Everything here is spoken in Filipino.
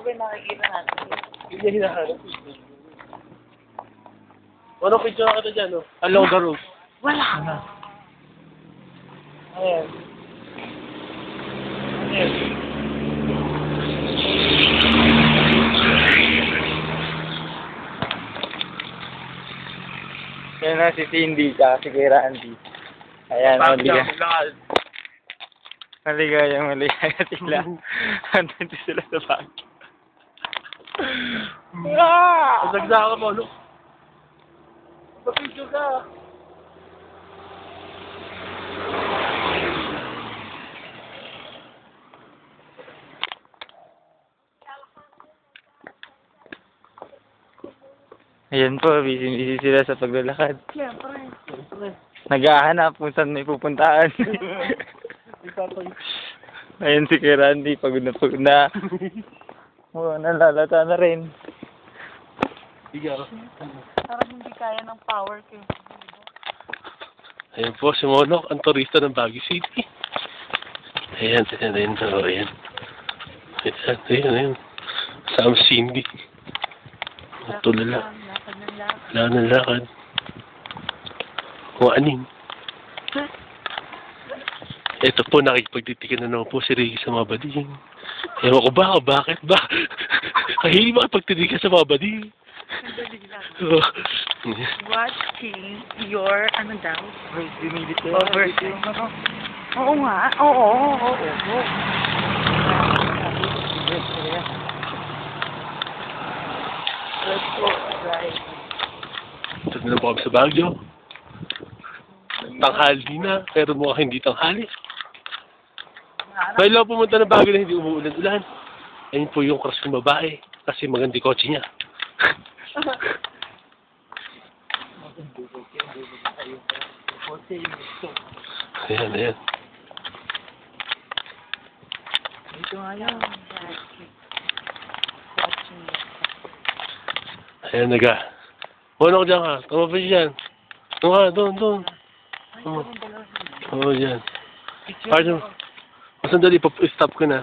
ba yung nakikita natin? Hindi niya hinahanap. Anong picture na kita dyan, no? Along the roof. Wala. Ayan. Ayan. Yan na si Cindy, tsaka si Kira Andy. Ayan, maligaya sila. Andito sila sa bag. Masagsa ka mo, no? Papicture ka. Ayan po, busy sila sa paglalakad. Siyempre. Naghahanap kung saan may pupuntaan. Ayan si Kira Andy, pagod na. Oo, nalalata na rin. Parang hindi kaya ng power ko. Ayan po, si Monok, ang turista ng Baguio City. Ayan. Ayan. Sama si Cindy. Tulala. Wala nang lakad. Kung aning. Ito po, nakikipagtitikin na naman po si Ricky sa mga bading. Ewan ko ba, bakit ba? Kahili makipagtitikin sa mga bading. Watching your, ano daw? Overtime. Oo nga. Oo. Let's go, right. Ito na po kami sa Baguio. Tanghali na, pero mukhang hindi tanghali. Kaya lang pumunta ng Baguio na hindi umuulan-ulan. Ayun po yung crush ng babae, kasi maganda kotse niya. Ayan. Dito nga yun. Ayan, naga. Huwag dyan ka. Tama pa dyan. Doon. Oo, dyan. Pardon. Masandali, stop ko na.